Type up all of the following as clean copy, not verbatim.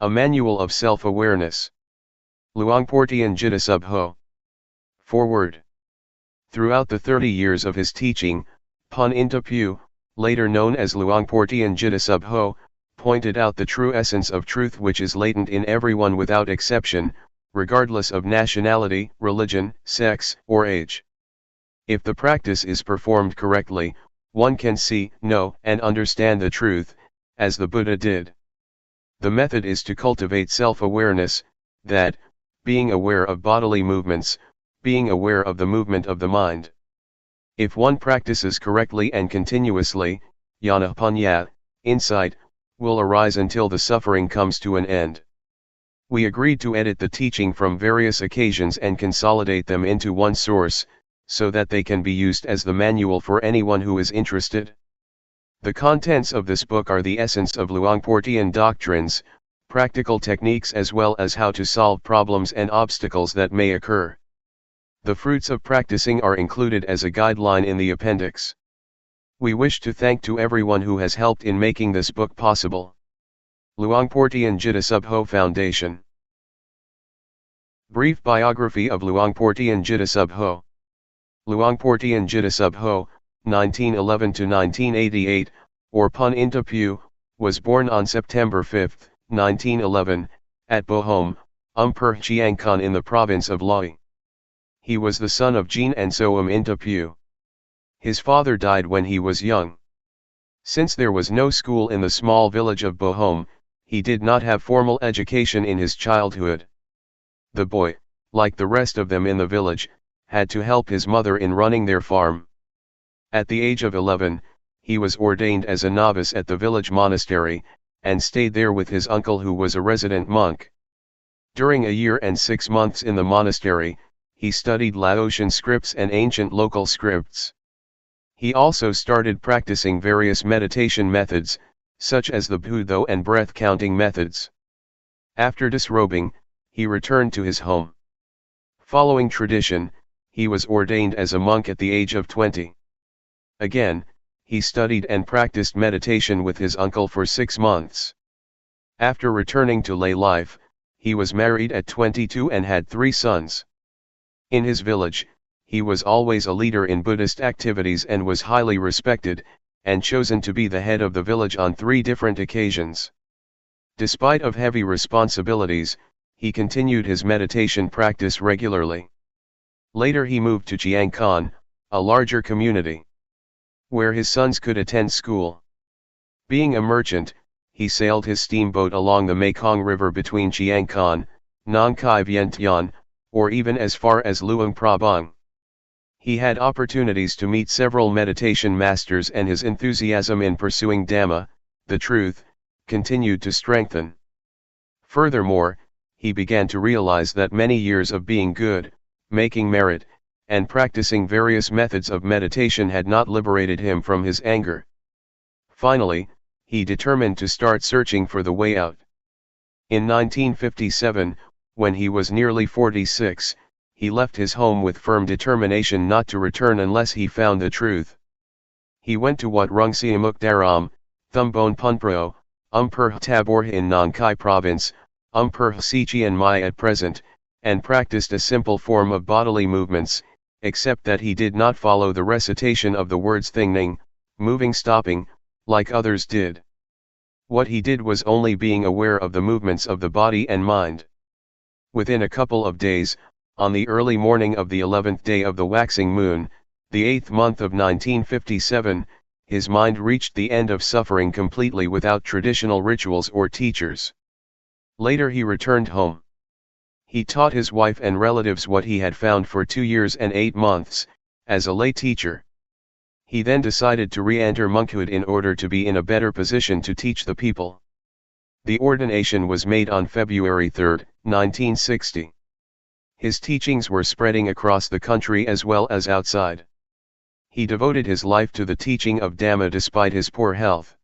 A Manual of Self-Awareness. Luangpor Teean Jidasubho. Foreword. Throughout the 30 years of his teaching, Pun Intapu, later known as Luangpor Teean Jidasubho, pointed out the true essence of truth which is latent in everyone without exception, regardless of nationality, religion, sex, or age. If the practice is performed correctly, one can see, know, and understand the truth, as the Buddha did. The method is to cultivate self-awareness, that, being aware of bodily movements, being aware of the movement of the mind. If one practices correctly and continuously, jnana punya, insight, will arise until the suffering comes to an end. We agreed to edit the teaching from various occasions and consolidate them into one source, so that they can be used as the manual for anyone who is interested. The contents of this book are the essence of Luangpor Teean doctrines, practical techniques as well as how to solve problems and obstacles that may occur. The fruits of practicing are included as a guideline in the appendix. We wish to thank to everyone who has helped in making this book possible. Luangpor Teean Jidasubho Foundation. Brief biography of Luangpor Teean Jidasubho. Luangpor Teean Jidasubho, 1911 to 1988, or Pun Intapu, was born on September 5, 1911, at Bohom, Luangpur Chiangkan in the province of Lae. He was the son of Jean and Soam Intapu. His father died when he was young. Since there was no school in the small village of Bohom, he did not have formal education in his childhood. The boy, like the rest of them in the village, had to help his mother in running their farm. At the age of 11, he was ordained as a novice at the village monastery, and stayed there with his uncle who was a resident monk. During a year and 6 months in the monastery, he studied Laotian scripts and ancient local scripts. He also started practicing various meditation methods, such as the Budo and breath-counting methods. After disrobing, he returned to his home. Following tradition, he was ordained as a monk at the age of 20. Again, he studied and practiced meditation with his uncle for 6 months. After returning to lay life, he was married at 22 and had 3 sons. In his village, he was always a leader in Buddhist activities and was highly respected, and chosen to be the head of the village on 3 different occasions. Despite of heavy responsibilities, he continued his meditation practice regularly. Later he moved to Chiangkan, a larger community, where his sons could attend school. Being a merchant, he sailed his steamboat along the Mekong River between Chiangkan, Nong Khai Vientiane, or even as far as Luang Prabang. He had opportunities to meet several meditation masters, and his enthusiasm in pursuing Dhamma, the truth, continued to strengthen. Furthermore, he began to realize that many years of being good, making merit, and practicing various methods of meditation had not liberated him from his anger. Finally, he determined to start searching for the way out. In 1957, when he was nearly 46, he left his home with firm determination not to return unless he found the truth. He went to Wat Rung Siamuk Daram, Thumbone Punpro, Luangpur Tabor in Nong Khai province, Luangpur Sichian Mai at present, and practiced a simple form of bodily movements, except that he did not follow the recitation of the words thingning, moving, stopping, like others did. What he did was only being aware of the movements of the body and mind. Within a couple of days, on the early morning of the 11th day of the waxing moon, the 8th month of 1957, his mind reached the end of suffering completely without traditional rituals or teachers. Later he returned home. He taught his wife and relatives what he had found for 2 years and 8 months, as a lay teacher. He then decided to re-enter monkhood in order to be in a better position to teach the people. The ordination was made on February 3, 1960. His teachings were spreading across the country as well as outside. He devoted his life to the teaching of Dhamma despite his poor health.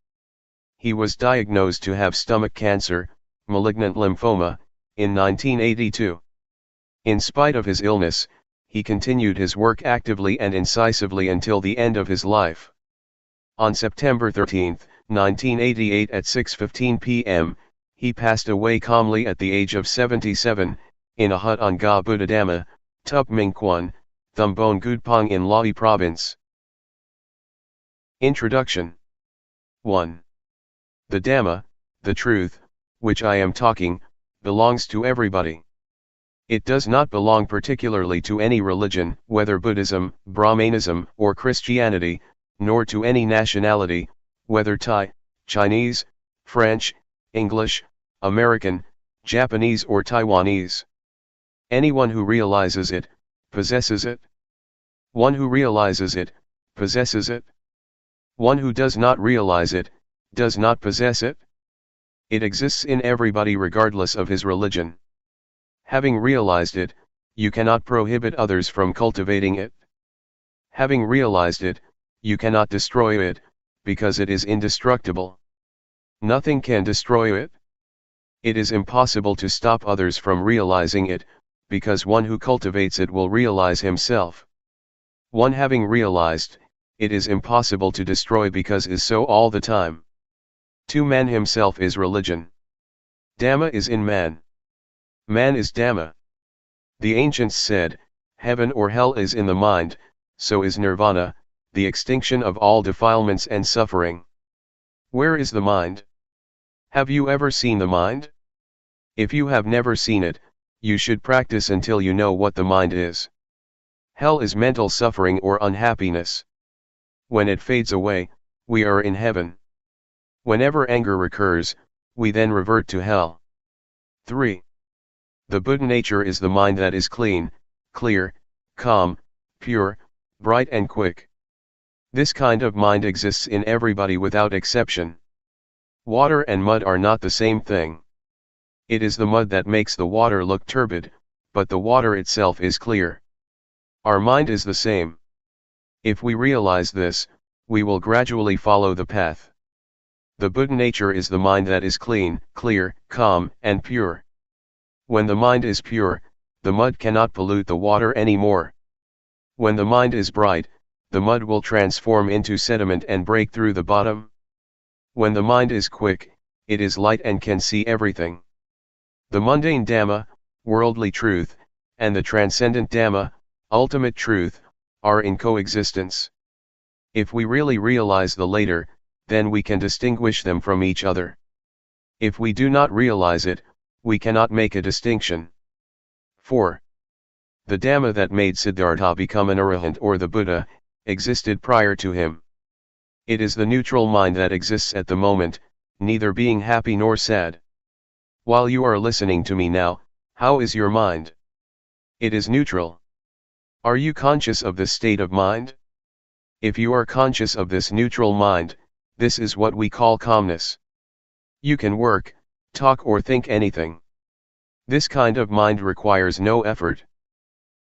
He was diagnosed to have stomach cancer, malignant lymphoma, in 1982. In spite of his illness, he continued his work actively and incisively until the end of his life. On September 13, 1988 at 6:15 p.m., he passed away calmly at the age of 77, in a hut on Ga Buddhadhamma, Tup Minh Quan, Thumbon Gudpong in Lahi Province. Introduction. 1. The Dhamma, the truth, which I am talking, belongs to everybody. It does not belong particularly to any religion, whether Buddhism, Brahmanism, or Christianity, nor to any nationality, whether Thai, Chinese, French, English, American, Japanese or Taiwanese. Anyone who realizes it, possesses it. One who realizes it, possesses it. One who does not realize it, does not possess it. It exists in everybody regardless of his religion. Having realized it, you cannot prohibit others from cultivating it. Having realized it, you cannot destroy it, because it is indestructible. Nothing can destroy it. It is impossible to stop others from realizing it, because one who cultivates it will realize himself. One having realized, it is impossible to destroy because is so all the time. To man himself is religion. Dhamma is in man. Man is Dhamma. The ancients said, heaven or hell is in the mind, so is nirvana, the extinction of all defilements and suffering. Where is the mind? Have you ever seen the mind? If you have never seen it, you should practice until you know what the mind is. Hell is mental suffering or unhappiness. When it fades away, we are in heaven. Whenever anger recurs, we then revert to hell. 3. The Buddha nature is the mind that is clean, clear, calm, pure, bright and quick. This kind of mind exists in everybody without exception. Water and mud are not the same thing. It is the mud that makes the water look turbid, but the water itself is clear. Our mind is the same. If we realize this, we will gradually follow the path. The Buddha nature is the mind that is clean, clear, calm, and pure. When the mind is pure, the mud cannot pollute the water anymore. When the mind is bright, the mud will transform into sediment and break through the bottom. When the mind is quick, it is light and can see everything. The mundane Dhamma, worldly truth, and the transcendent Dhamma, ultimate truth, are in coexistence. If we really realize the latter, then we can distinguish them from each other. If we do not realize it, we cannot make a distinction. 4. The Dhamma that made Siddhartha become an arahant or the Buddha, existed prior to him. It is the neutral mind that exists at the moment, neither being happy nor sad. While you are listening to me now, how is your mind? It is neutral. Are you conscious of this state of mind? If you are conscious of this neutral mind, this is what we call calmness. You can work, talk or think anything. This kind of mind requires no effort.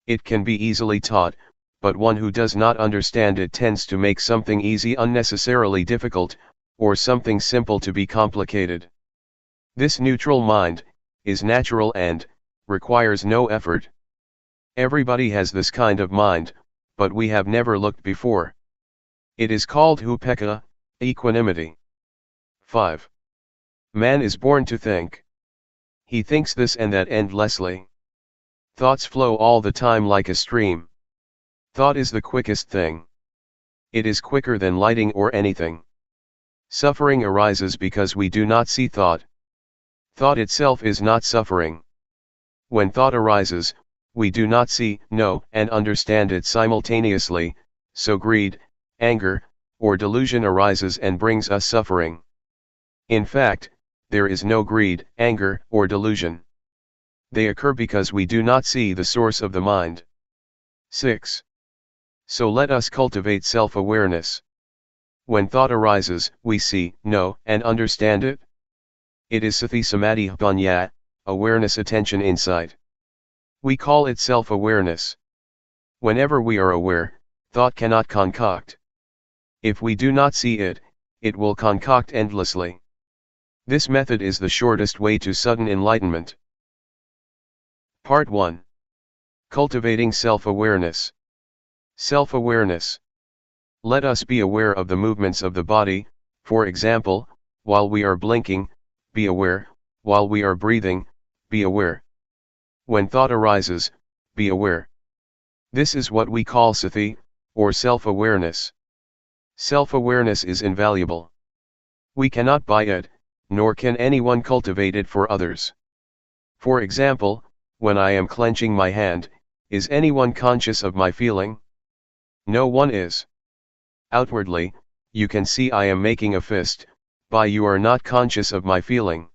It can be easily taught, but one who does not understand it tends to make something easy unnecessarily difficult, or something simple to be complicated. This neutral mind is natural and requires no effort. Everybody has this kind of mind, but we have never looked before. It is called upekkha, equanimity. 5. Man is born to think. He thinks this and that endlessly. Thoughts flow all the time like a stream. Thought is the quickest thing. It is quicker than lighting or anything. Suffering arises because we do not see thought. Thought itself is not suffering. When thought arises, we do not see, know, and understand it simultaneously, so greed, anger, or delusion arises and brings us suffering. In fact, there is no greed, anger, or delusion. They occur because we do not see the source of the mind. 6. So let us cultivate self-awareness. When thought arises, we see, know, and understand it. It is sati samadhi panya, awareness, attention, insight. We call it self-awareness. Whenever we are aware, thought cannot concoct. If we do not see it, it will concoct endlessly. This method is the shortest way to sudden enlightenment. Part 1. Cultivating self-awareness. Self-awareness. Let us be aware of the movements of the body, for example, while we are blinking, be aware, while we are breathing, be aware. When thought arises, be aware. This is what we call sati, or self-awareness. Self-awareness is invaluable. We cannot buy it, nor can anyone cultivate it for others. For example, when I am clenching my hand, is anyone conscious of my feeling? No one is. Outwardly, you can see I am making a fist, but you are not conscious of my feeling.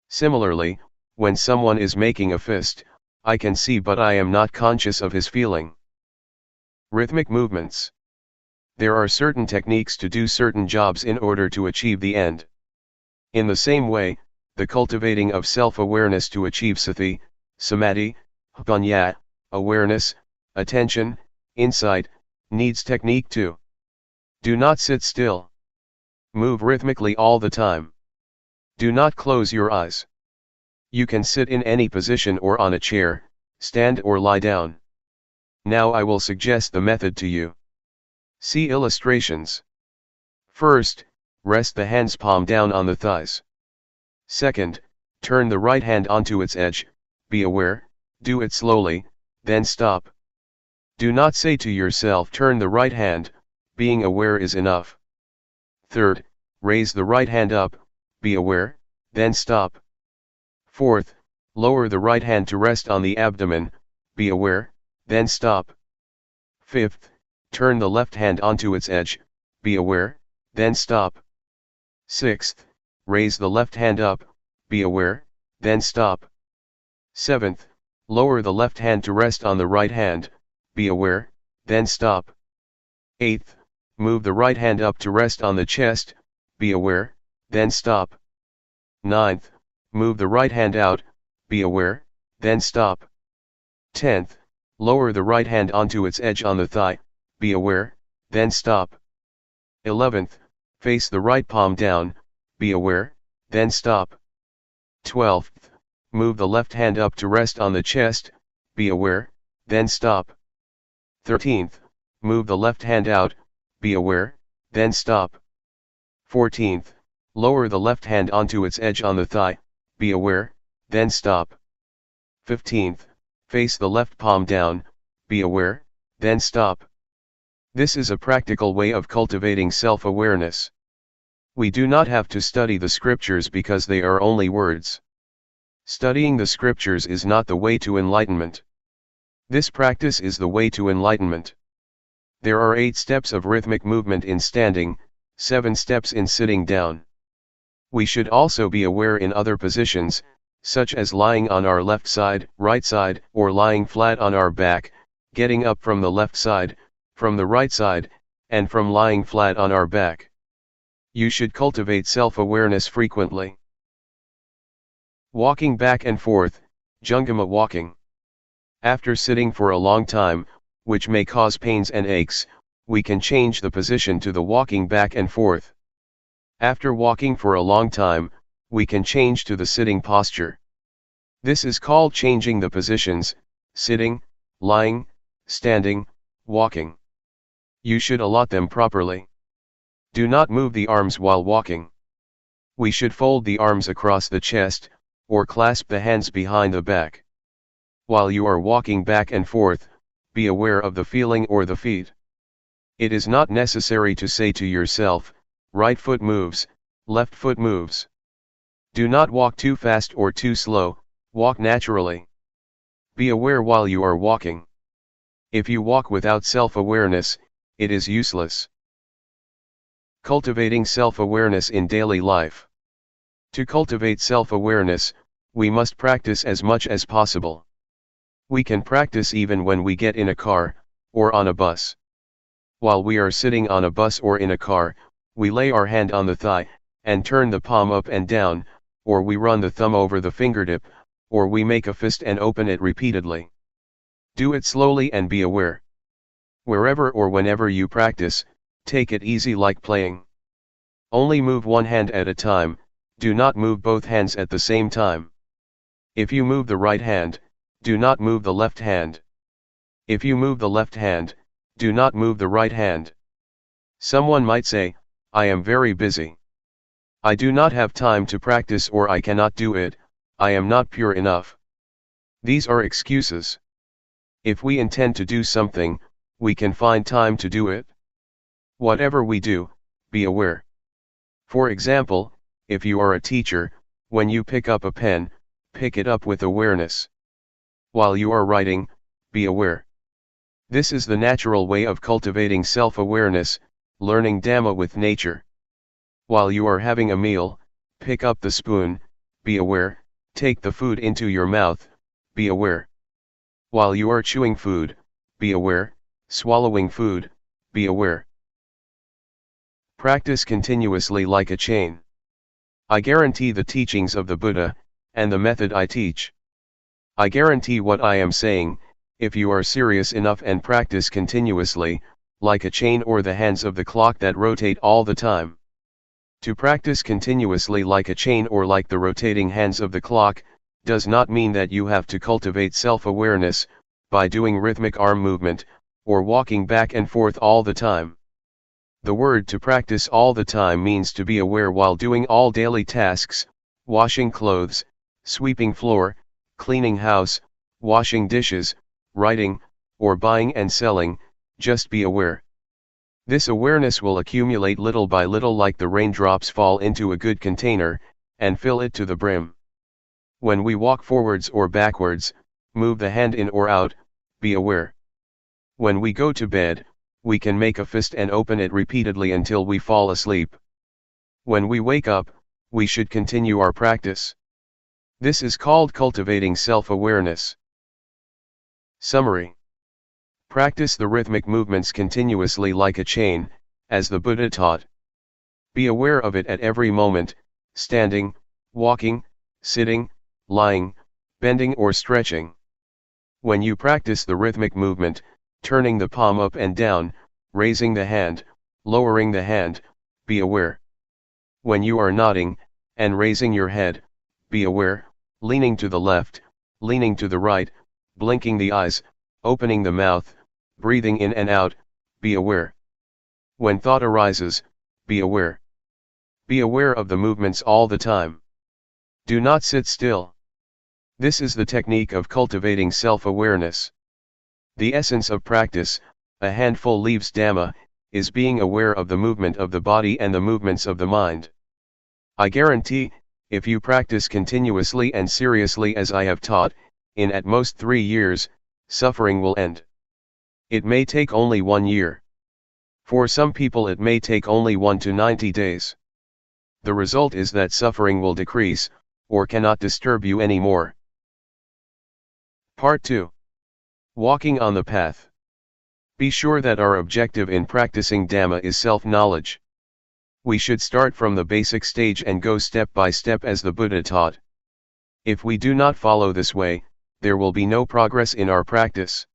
Similarly, when someone is making a fist, I can see but I am not conscious of his feeling. Rhythmic movements. There are certain techniques to do certain jobs in order to achieve the end. In the same way, the cultivating of self-awareness to achieve sati, samadhi, panya, awareness, attention, insight, needs technique too. Do not sit still. Move rhythmically all the time. Do not close your eyes. You can sit in any position or on a chair, stand or lie down. Now I will suggest the method to you. See illustrations. First, rest the hand's palm down on the thighs. Second, turn the right hand onto its edge, be aware, do it slowly, then stop. Do not say to yourself turn the right hand, being aware is enough. Third, raise the right hand up, be aware, then stop. Fourth, lower the right hand to rest on the abdomen, be aware, then stop. Fifth, turn the left hand onto its edge, be aware, then stop. Sixth, raise the left hand up, be aware, then stop. Seventh, lower the left hand to rest on the right hand, be aware, then stop. Eighth, move the right hand up to rest on the chest, be aware, then stop. Ninth, move the right hand out, be aware, then stop. 10th, lower the right hand onto its edge on the thigh, be aware, then stop. 11th, face the right palm down, be aware, then stop. 12th, move the left hand up to rest on the chest, be aware, then stop. 13th, move the left hand out, be aware, then stop. 14th, lower the left hand onto its edge on the thigh, be aware, then stop. 15th, face the left palm down, be aware, then stop. This is a practical way of cultivating self-awareness. We do not have to study the scriptures because they are only words. Studying the scriptures is not the way to enlightenment. This practice is the way to enlightenment. There are 8 steps of rhythmic movement in standing, 7 steps in sitting down. We should also be aware in other positions, such as lying on our left side, right side, or lying flat on our back, getting up from the left side, from the right side, and from lying flat on our back. You should cultivate self-awareness frequently. Walking back and forth, Jungama walking. After sitting for a long time, which may cause pains and aches, we can change the position to the walking back and forth. After walking for a long time, we can change to the sitting posture. This is called changing the positions, sitting, lying, standing, walking. You should allot them properly. Do not move the arms while walking. We should fold the arms across the chest, or clasp the hands behind the back. While you are walking back and forth, be aware of the feeling or the feet. It is not necessary to say to yourself, right foot moves, left foot moves. Do not walk too fast or too slow, walk naturally. Be aware while you are walking. If you walk without self-awareness, it is useless. Cultivating self-awareness in daily life. To cultivate self-awareness, we must practice as much as possible. We can practice even when we get in a car, or on a bus. While we are sitting on a bus or in a car, we lay our hand on the thigh, and turn the palm up and down, or we run the thumb over the fingertip, or we make a fist and open it repeatedly. Do it slowly and be aware. Wherever or whenever you practice, take it easy like playing. Only move one hand at a time, do not move both hands at the same time. If you move the right hand, do not move the left hand. If you move the left hand, do not move the right hand. Someone might say, I am very busy. I do not have time to practice, or I cannot do it, I am not pure enough. These are excuses. If we intend to do something, we can find time to do it. Whatever we do, be aware. For example, if you are a teacher, when you pick up a pen, pick it up with awareness. While you are writing, be aware. This is the natural way of cultivating self-awareness, learning Dhamma with nature. While you are having a meal, pick up the spoon, be aware, take the food into your mouth, be aware. While you are chewing food, be aware, swallowing food, be aware. Practice continuously like a chain. I guarantee the teachings of the Buddha, and the method I teach. I guarantee what I am saying, if you are serious enough and practice continuously, like a chain or the hands of the clock that rotate all the time. To practice continuously like a chain or like the rotating hands of the clock, does not mean that you have to cultivate self-awareness, by doing rhythmic arm movement, or walking back and forth all the time. The word to practice all the time means to be aware while doing all daily tasks, washing clothes, sweeping floor, cleaning house, washing dishes, writing, or buying and selling, just be aware. This awareness will accumulate little by little like the raindrops fall into a good container, and fill it to the brim. When we walk forwards or backwards, move the hand in or out, be aware. When we go to bed, we can make a fist and open it repeatedly until we fall asleep. When we wake up, we should continue our practice. This is called cultivating self-awareness. Summary. Practice the rhythmic movements continuously like a chain, as the Buddha taught. Be aware of it at every moment, standing, walking, sitting, lying, bending or stretching. When you practice the rhythmic movement, turning the palm up and down, raising the hand, lowering the hand, be aware. When you are nodding, and raising your head, be aware, leaning to the left, leaning to the right, blinking the eyes, opening the mouth, breathing in and out, be aware. When thought arises, be aware. Be aware of the movements all the time. Do not sit still. This is the technique of cultivating self-awareness. The essence of practice, a handful leaves Dhamma, is being aware of the movement of the body and the movements of the mind. I guarantee, if you practice continuously and seriously as I have taught, in at most 3 years, suffering will end. It may take only 1 year. For some people it may take only 1 to 90 days. The result is that suffering will decrease, or cannot disturb you anymore. Part 2. Walking on the path. Be sure that our objective in practicing Dhamma is self-knowledge. We should start from the basic stage and go step by step as the Buddha taught. If we do not follow this way, there will be no progress in our practice.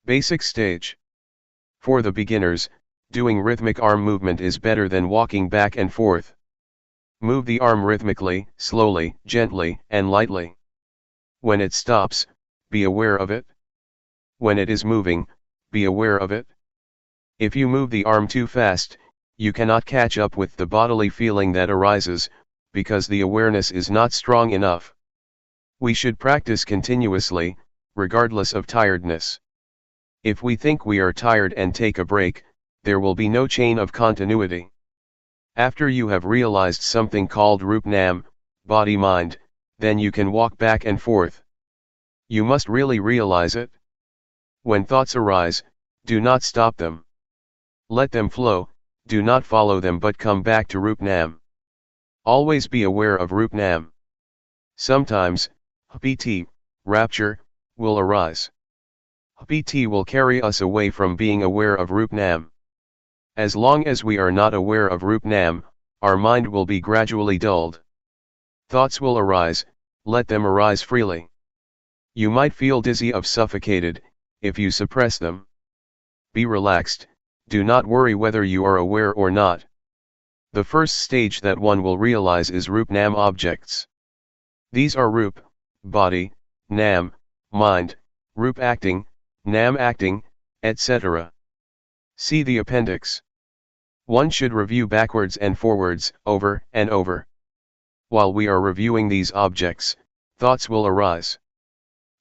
Basic stage. For the beginners, doing rhythmic arm movement is better than walking back and forth. Move the arm rhythmically, slowly, gently, and lightly. When it stops, be aware of it. When it is moving, be aware of it. If you move the arm too fast, you cannot catch up with the bodily feeling that arises, because the awareness is not strong enough. We should practice continuously, regardless of tiredness. If we think we are tired and take a break, there will be no chain of continuity. After you have realized something called Rup-Nam, body-mind, then you can walk back and forth. You must really realize it. When thoughts arise, do not stop them. Let them flow, do not follow them but come back to Rup-Nam. Always be aware of Rup-Nam. Sometimes, piti, rapture, will arise. PT will carry us away from being aware of Rup Nam. As long as we are not aware of Rup Nam, our mind will be gradually dulled. Thoughts will arise, let them arise freely. You might feel dizzy or suffocated, if you suppress them. Be relaxed, do not worry whether you are aware or not. The first stage that one will realize is Rup Nam objects. These are Rup, body, Nam, mind, Rup acting, Nam acting, etc. See the appendix. One should review backwards and forwards, over and over. While we are reviewing these objects, thoughts will arise.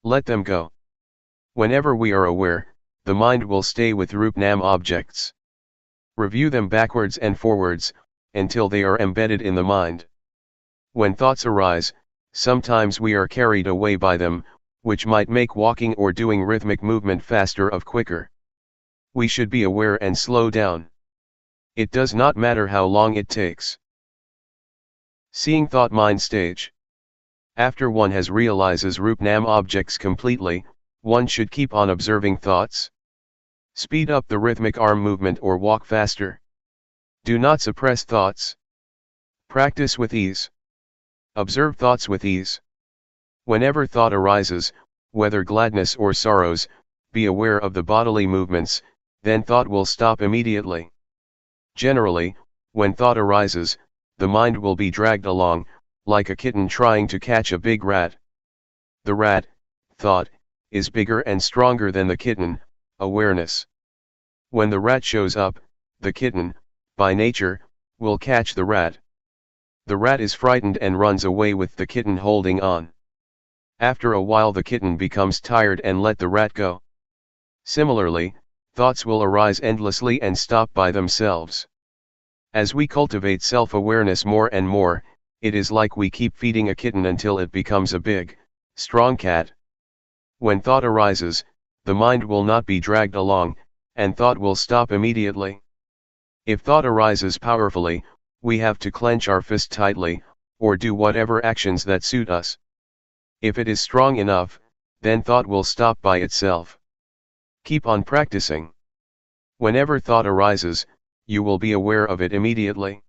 Let them go. Whenever we are aware, the mind will stay with Rup Nam objects. Review them backwards and forwards, until they are embedded in the mind. When thoughts arise, sometimes we are carried away by them, which might make walking or doing rhythmic movement faster or quicker. We should be aware and slow down. It does not matter how long it takes. Seeing thought mind stage. After one has realizes Rup Nam objects completely, one should keep on observing thoughts. Speed up the rhythmic arm movement or walk faster. Do not suppress thoughts. Practice with ease. Observe thoughts with ease. Whenever thought arises, whether gladness or sorrows, be aware of the bodily movements, then thought will stop immediately. Generally, when thought arises, the mind will be dragged along, like a kitten trying to catch a big rat. The rat, thought, is bigger and stronger than the kitten, awareness. When the rat shows up, the kitten, by nature, will catch the rat. The rat is frightened and runs away with the kitten holding on. After a while the kitten becomes tired and let the rat go. Similarly, thoughts will arise endlessly and stop by themselves. As we cultivate self-awareness more and more, it is like we keep feeding a kitten until it becomes a big, strong cat. When thought arises, the mind will not be dragged along, and thought will stop immediately. If thought arises powerfully, we have to clench our fist tightly, or do whatever actions that suit us. If it is strong enough, then thought will stop by itself. Keep on practicing. Whenever thought arises, you will be aware of it immediately.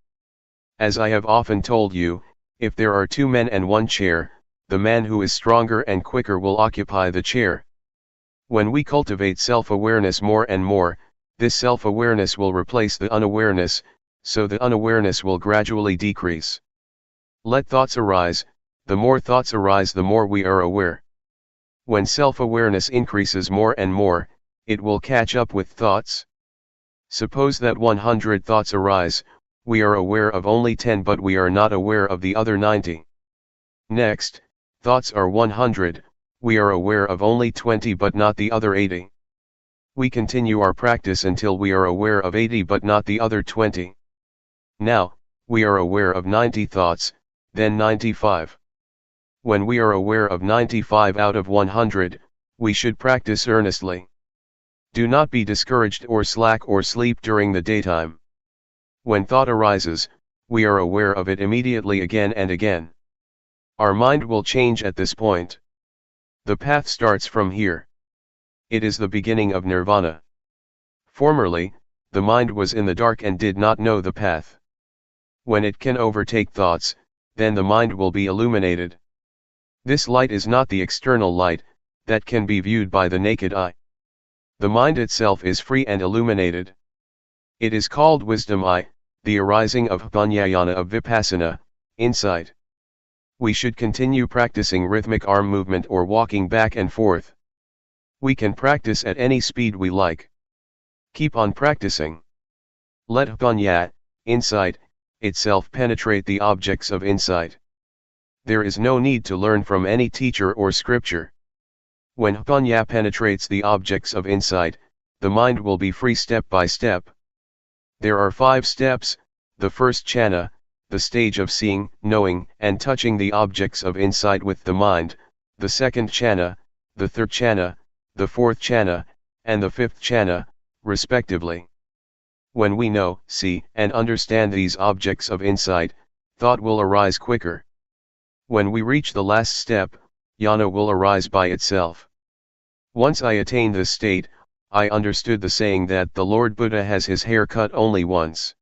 As I have often told you, if there are two men and one chair, the man who is stronger and quicker will occupy the chair. When we cultivate self-awareness more and more, this self-awareness will replace the unawareness, so the unawareness will gradually decrease. Let thoughts arise, the more thoughts arise the more we are aware. When self-awareness increases more and more, it will catch up with thoughts. Suppose that 100 thoughts arise, we are aware of only 10 but we are not aware of the other 90. Next, thoughts are 100, we are aware of only 20 but not the other 80. We continue our practice until we are aware of 80 but not the other 20. Now, we are aware of 90 thoughts, then 95. When we are aware of 95 out of 100, we should practice earnestly. Do not be discouraged or slack or sleep during the daytime. When thought arises, we are aware of it immediately again and again. Our mind will change at this point. The path starts from here. It is the beginning of nirvana. Formerly, the mind was in the dark and did not know the path. When it can overtake thoughts, then the mind will be illuminated. This light is not the external light, that can be viewed by the naked eye. The mind itself is free and illuminated. It is called wisdom eye, the arising of Jnana of Vipassana, insight. We should continue practicing rhythmic arm movement or walking back and forth. We can practice at any speed we like. Keep on practicing. Let Jnana, insight, itself penetrate the objects of insight. There is no need to learn from any teacher or scripture. When Jnana penetrates the objects of insight, the mind will be free step by step. There are 5 steps: the first jhana, the stage of seeing, knowing, and touching the objects of insight with the mind; the second jhana, the third jhana, the fourth jhana, and the fifth jhana, respectively. When we know, see, and understand these objects of insight, thought will arise quicker. When we reach the last step, jnana will arise by itself. Once I attained this state, I understood the saying that the Lord Buddha has his hair cut only once.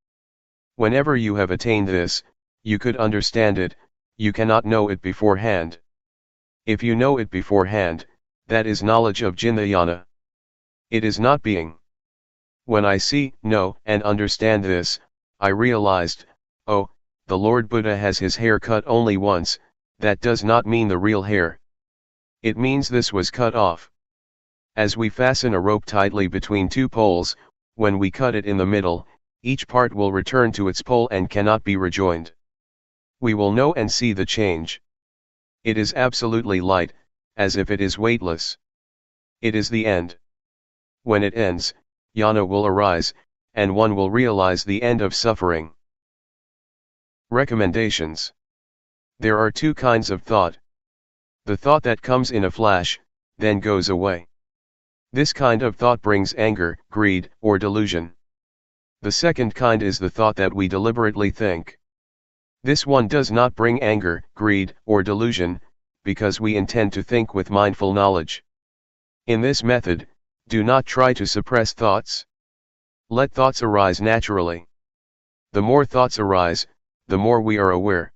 Whenever you have attained this, you could understand it, you cannot know it beforehand. If you know it beforehand, that is knowledge of Jnana. It is not being. When I see, know, and understand this, I realized, oh, the Lord Buddha has his hair cut only once, that does not mean the real hair. It means this was cut off. As we fasten a rope tightly between two poles, when we cut it in the middle, each part will return to its pole and cannot be rejoined. We will know and see the change. It is absolutely light, as if it is weightless. It is the end. When it ends, jnana will arise, and one will realize the end of suffering. Recommendations. There are two kinds of thought. The thought that comes in a flash, then goes away. This kind of thought brings anger, greed, or delusion. The second kind is the thought that we deliberately think. This one does not bring anger, greed, or delusion, because we intend to think with mindful knowledge. In this method, do not try to suppress thoughts. Let thoughts arise naturally. The more thoughts arise, the more we are aware.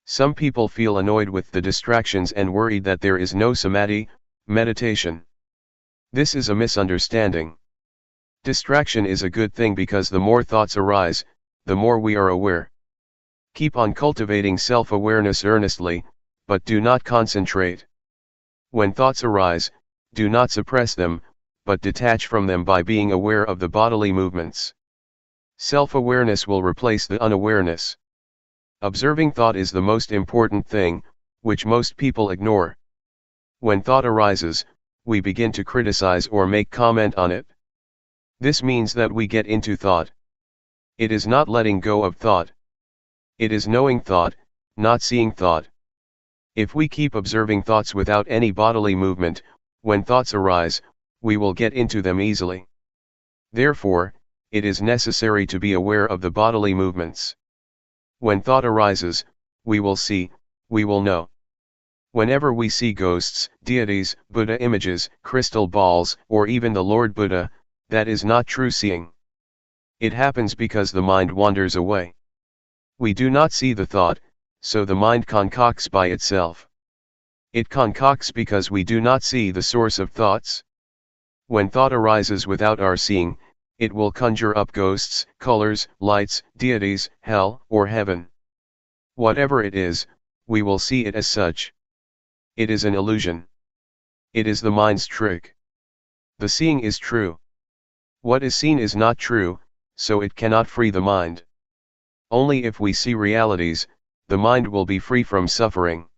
Some people feel annoyed with the distractions and worried that there is no samadhi, meditation. This is a misunderstanding. Distraction is a good thing because the more thoughts arise, the more we are aware. Keep on cultivating self-awareness earnestly, but do not concentrate. When thoughts arise, do not suppress them, but detach from them by being aware of the bodily movements. Self-awareness will replace the unawareness. Observing thought is the most important thing, which most people ignore. When thought arises, we begin to criticize or make comment on it. This means that we get into thought. It is not letting go of thought. It is knowing thought, not seeing thought. If we keep observing thoughts without any bodily movement, when thoughts arise, we will get into them easily. Therefore, it is necessary to be aware of the bodily movements. When thought arises, we will see, we will know. Whenever we see ghosts, deities, Buddha images, crystal balls, or even the Lord Buddha, that is not true seeing. It happens because the mind wanders away. We do not see the thought, so the mind concocts by itself. It concocts because we do not see the source of thoughts. When thought arises without our seeing, it will conjure up ghosts, colors, lights, deities, hell, or heaven. Whatever it is, we will see it as such. It is an illusion. It is the mind's trick. The seeing is true. What is seen is not true, so it cannot free the mind. Only if we see realities, the mind will be free from suffering.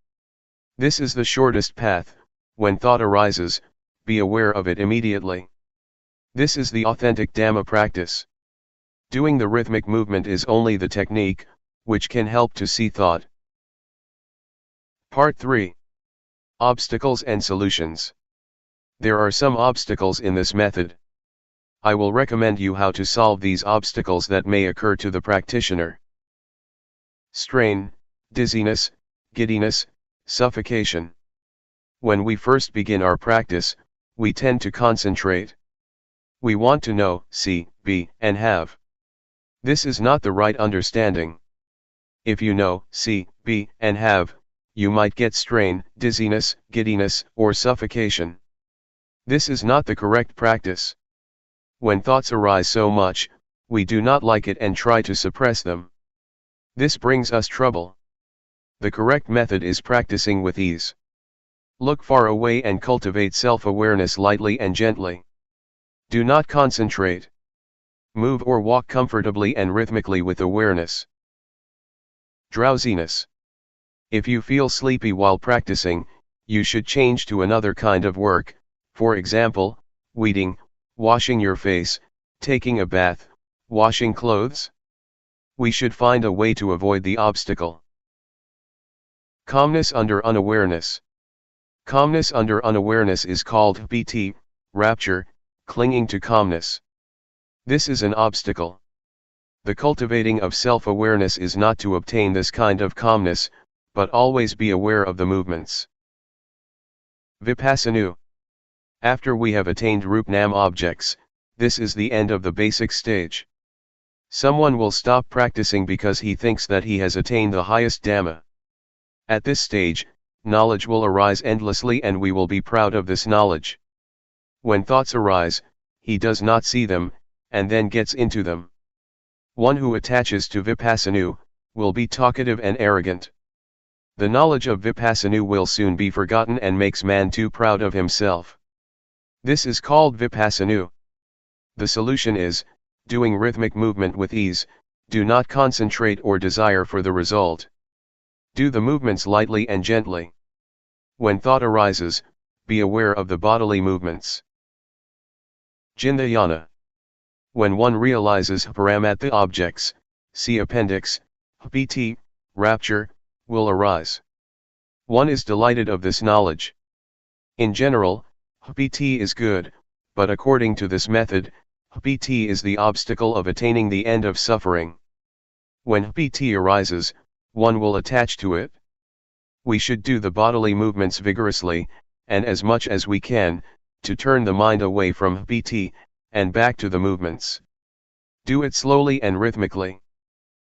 This is the shortest path. When thought arises, be aware of it immediately. This is the authentic Dhamma practice. Doing the rhythmic movement is only the technique, which can help to see thought. Part 3. Obstacles and solutions. There are some obstacles in this method. I will recommend you how to solve these obstacles that may occur to the practitioner. Strain, dizziness, giddiness, suffocation. When we first begin our practice, we tend to concentrate. We want to know, see, be, and have. This is not the right understanding. If you know, see, be, and have, you might get strain, dizziness, giddiness, or suffocation. This is not the correct practice. When thoughts arise so much, we do not like it and try to suppress them. This brings us trouble. The correct method is practicing with ease. Look far away and cultivate self-awareness lightly and gently. Do not concentrate. Move or walk comfortably and rhythmically with awareness. Drowsiness. If you feel sleepy while practicing, you should change to another kind of work, for example, weeding, washing your face, taking a bath, washing clothes. We should find a way to avoid the obstacle. Calmness under unawareness. Calmness under unawareness is called BT, rapture, clinging to calmness. This is an obstacle. The cultivating of self-awareness is not to obtain this kind of calmness, but always be aware of the movements. Vipassana. After we have attained Rupnam objects, this is the end of the basic stage. Someone will stop practicing because he thinks that he has attained the highest Dhamma. At this stage, knowledge will arise endlessly and we will be proud of this knowledge. When thoughts arise, he does not see them, and then gets into them. One who attaches to Vipassana will be talkative and arrogant. The knowledge of Vipassana will soon be forgotten and makes man too proud of himself. This is called Vipassana. The solution is, doing rhythmic movement with ease, do not concentrate or desire for the result. Do the movements lightly and gently. When thought arises, be aware of the bodily movements. Jnana. When one realizes paramatha objects, see appendix, pt, rapture, will arise. One is delighted of this knowledge. In general, pt is good, but according to this method, pt is the obstacle of attaining the end of suffering. When pt arises, one will attach to it. We should do the bodily movements vigorously, and as much as we can, to turn the mind away from pt, and back to the movements. Do it slowly and rhythmically.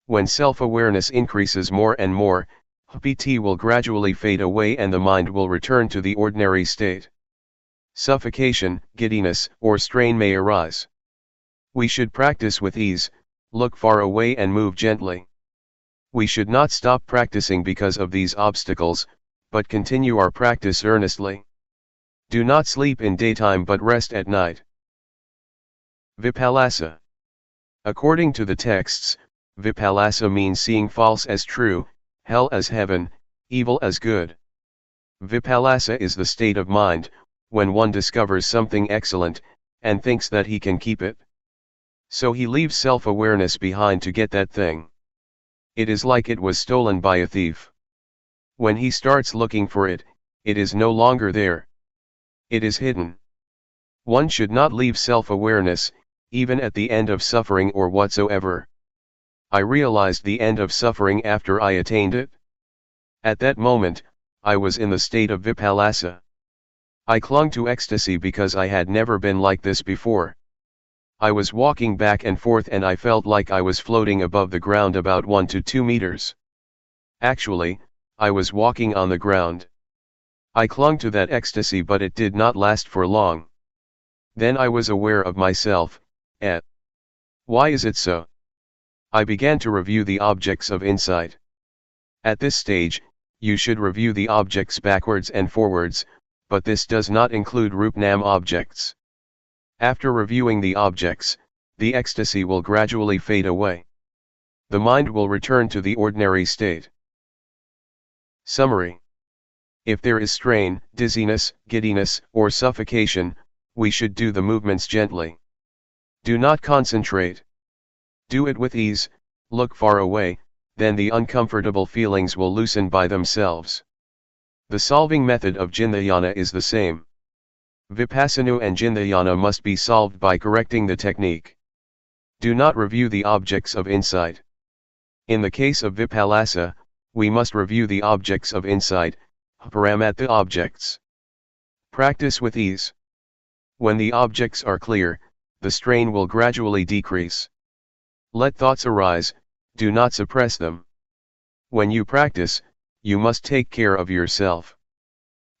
When self-awareness increases more and more, pt will gradually fade away and the mind will return to the ordinary state. Suffocation, giddiness, or strain may arise. We should practice with ease, look far away and move gently. We should not stop practicing because of these obstacles, but continue our practice earnestly. Do not sleep in daytime but rest at night. Vipassana. According to the texts, Vipassana means seeing false as true, hell as heaven, evil as good. Vipassana is the state of mind, when one discovers something excellent, and thinks that he can keep it. So he leaves self-awareness behind to get that thing. It is like it was stolen by a thief. When he starts looking for it, it is no longer there. It is hidden. One should not leave self-awareness, even at the end of suffering or whatsoever. I realized the end of suffering after I attained it. At that moment, I was in the state of Vipassana. I clung to ecstasy because I had never been like this before. I was walking back and forth and I felt like I was floating above the ground about 1 to 2 meters. Actually, I was walking on the ground. I clung to that ecstasy but it did not last for long. Then I was aware of myself. Why is it so? I began to review the objects of insight. At this stage, you should review the objects backwards and forwards, but this does not include Rupnam objects. After reviewing the objects, the ecstasy will gradually fade away. The mind will return to the ordinary state. Summary. If there is strain, dizziness, giddiness, or suffocation, we should do the movements gently. Do not concentrate. Do it with ease, look far away, then the uncomfortable feelings will loosen by themselves. The solving method of Jnana is the same. Vipassana and Jnana must be solved by correcting the technique. Do not review the objects of insight. In the case of Vipassana, we must review the objects of insight, paramatha objects. Practice with ease. When the objects are clear, the strain will gradually decrease. Let thoughts arise, do not suppress them. When you practice, you must take care of yourself.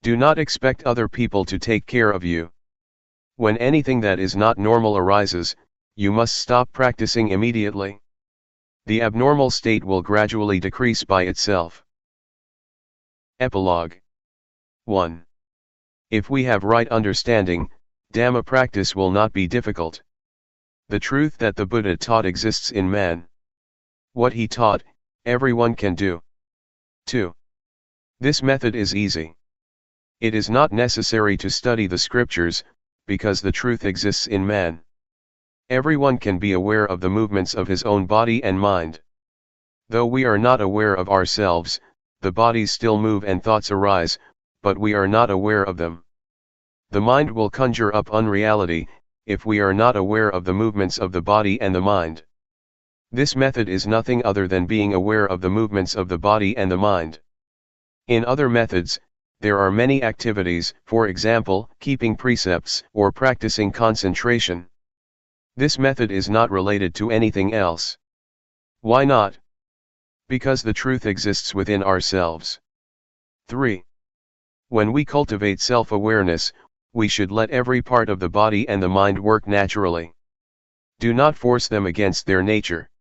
Do not expect other people to take care of you. When anything that is not normal arises, you must stop practicing immediately. The abnormal state will gradually decrease by itself. Epilogue. 1. If we have right understanding, Dhamma practice will not be difficult. The truth that the Buddha taught exists in man. What he taught, everyone can do. 2. This method is easy. It is not necessary to study the scriptures, because the truth exists in man. Everyone can be aware of the movements of his own body and mind. Though we are not aware of ourselves, the bodies still move and thoughts arise, but we are not aware of them. The mind will conjure up unreality, if we are not aware of the movements of the body and the mind. This method is nothing other than being aware of the movements of the body and the mind. In other methods, There are many activities, for example, keeping precepts or practicing concentration. This method is not related to anything else. Why not? Because the truth exists within ourselves. 3. When we cultivate self-awareness, we should let every part of the body and the mind work naturally. Do not force them against their nature.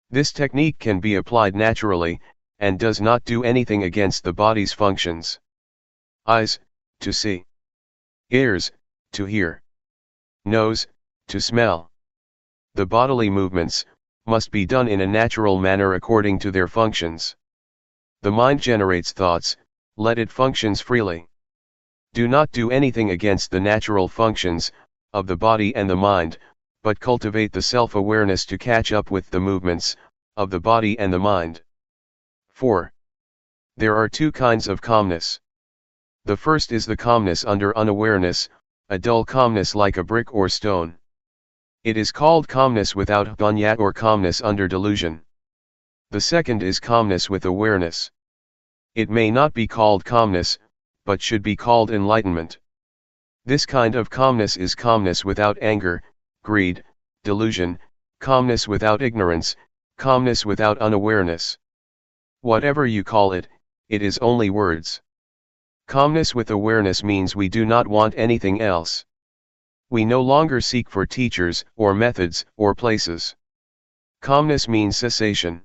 This technique can be applied naturally, and does not do anything against the body's functions. Eyes, to see. Ears, to hear. Nose, to smell. The bodily movements must be done in a natural manner according to their functions. The mind generates thoughts, let it functions freely. Do not do anything against the natural functions of the body and the mind, but cultivate the self-awareness to catch up with the movements of the body and the mind. 4. There are two kinds of calmness. The first is the calmness under unawareness, a dull calmness like a brick or stone. It is called calmness without bhunya or calmness under delusion. The second is calmness with awareness. It may not be called calmness, but should be called enlightenment. This kind of calmness is calmness without anger, greed, delusion, calmness without ignorance, calmness without unawareness. Whatever you call it, it is only words. Calmness with awareness means we do not want anything else. We no longer seek for teachers, or methods, or places. Calmness means cessation.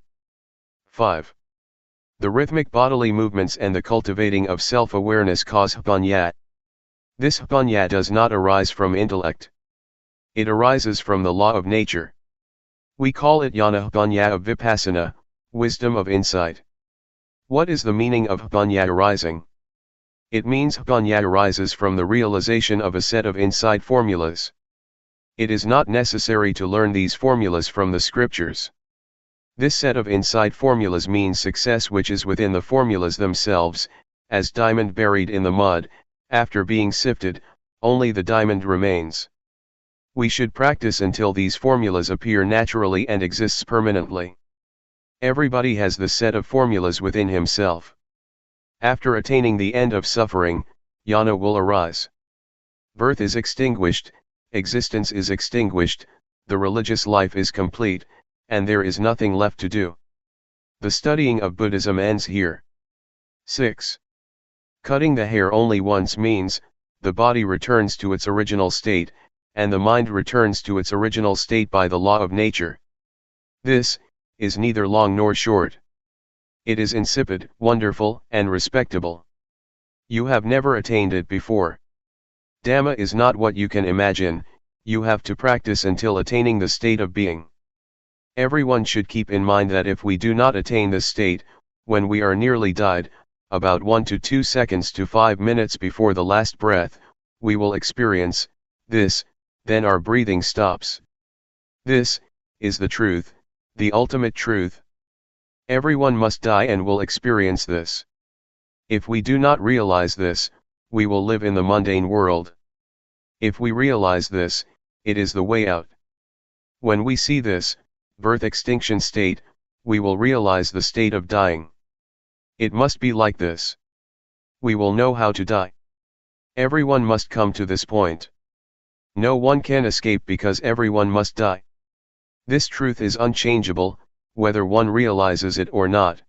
5. The rhythmic bodily movements and the cultivating of self-awareness cause bhunya. This bhunya does not arise from intellect. It arises from the law of nature. We call it jnana bhunya of Vipassana, wisdom of insight. What is the meaning of bhunya arising? It means bhunya arises from the realization of a set of insight formulas. It is not necessary to learn these formulas from the scriptures. This set of insight formulas means success which is within the formulas themselves, as diamond buried in the mud, after being sifted, only the diamond remains. We should practice until these formulas appear naturally and exists permanently. Everybody has the set of formulas within himself. After attaining the end of suffering, jnana will arise. Birth is extinguished, existence is extinguished, the religious life is complete, and there is nothing left to do. The studying of Buddhism ends here. 6. Cutting the hair only once means, the body returns to its original state, and the mind returns to its original state by the law of nature. This is neither long nor short. It is insipid, wonderful, and respectable. You have never attained it before. Dhamma is not what you can imagine, you have to practice until attaining the state of being. Everyone should keep in mind that if we do not attain this state, when we are nearly died, about 1 to 2 seconds to 5 minutes before the last breath, we will experience this, then our breathing stops. This is the truth, the ultimate truth. Everyone must die and will experience this. If we do not realize this, we will live in the mundane world. If we realize this, it is the way out. When we see this, birth extinction state, we will realize the state of dying. It must be like this. We will know how to die. Everyone must come to this point. No one can escape because everyone must die. This truth is unchangeable, whether one realizes it or not.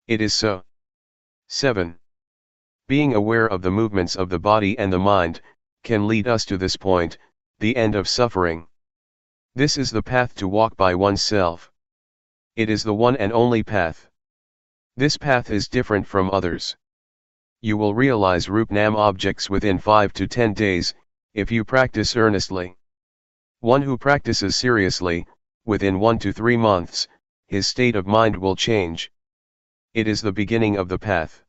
It is so. 7. Being aware of the movements of the body and the mind, can lead us to this point, the end of suffering. This is the path to walk by oneself. It is the one and only path. This path is different from others. You will realize Rup-Nam objects within 5 to 10 days, if you practice earnestly. One who practices seriously, within 1 to 3 months, his state of mind will change. It is the beginning of the path.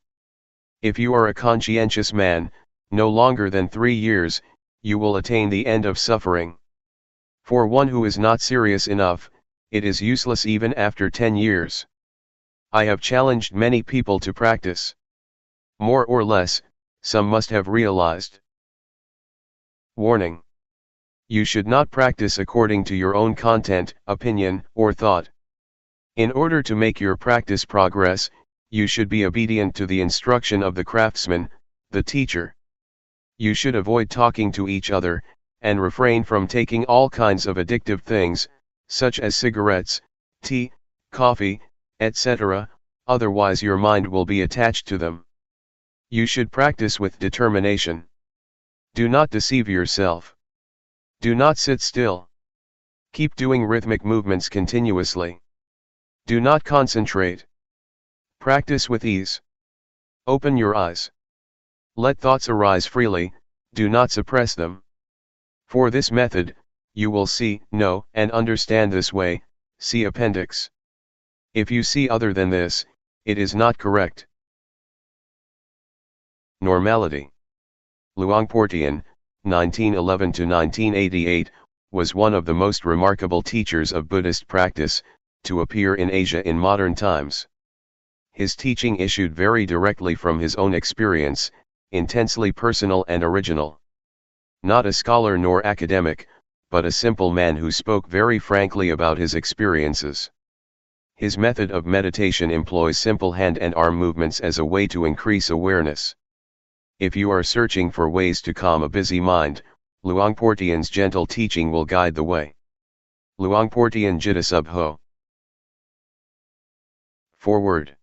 If you are a conscientious man, no longer than 3 years, you will attain the end of suffering. For one who is not serious enough, it is useless even after 10 years. I have challenged many people to practice. More or less, some must have realized. Warning. You should not practice according to your own content, opinion, or thought. In order to make your practice progress, You should be obedient to the instruction of the craftsman, the teacher. You should avoid talking to each other, and refrain from taking all kinds of addictive things, such as cigarettes, tea, coffee, etc., otherwise your mind will be attached to them. You should practice with determination. Do not deceive yourself. Do not sit still. Keep doing rhythmic movements continuously. Do not concentrate. Practice with ease. Open your eyes. Let thoughts arise freely, do not suppress them. For this method, you will see, know, and understand this way, see appendix. If you see other than this, it is not correct. Normality. Luangpor Teean, 1911–1988, was one of the most remarkable teachers of Buddhist practice, to appear in Asia in modern times. His teaching issued very directly from his own experience, intensely personal and original. Not a scholar nor academic, but a simple man who spoke very frankly about his experiences. His method of meditation employs simple hand and arm movements as a way to increase awareness. If you are searching for ways to calm a busy mind, Luangpor Teean's gentle teaching will guide the way. Luangpor Teean Jitta Sub Ho. Forward.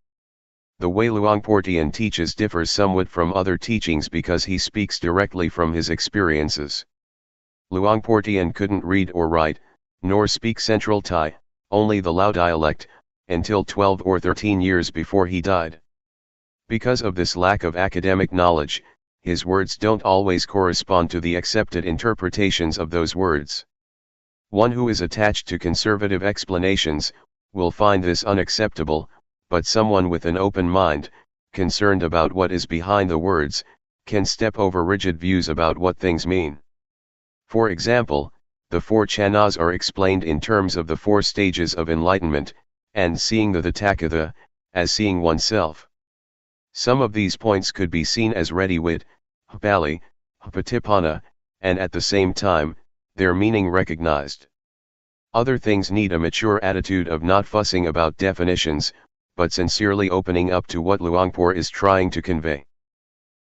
The way Luangpor Teean teaches differs somewhat from other teachings because he speaks directly from his experiences. Luangpor Teean couldn't read or write, nor speak Central Thai, only the Lao dialect, until 12 or 13 years before he died. Because of this lack of academic knowledge, his words don't always correspond to the accepted interpretations of those words. One who is attached to conservative explanations will find this unacceptable, but someone with an open mind, concerned about what is behind the words, can step over rigid views about what things mean. For example, the four chanas are explained in terms of the four stages of enlightenment, and seeing the Tathagata, as seeing oneself. Some of these points could be seen as ready-wit, Pali, Patipanna, and at the same time, their meaning recognized. Other things need a mature attitude of not fussing about definitions, but sincerely opening up to what Luangpor is trying to convey.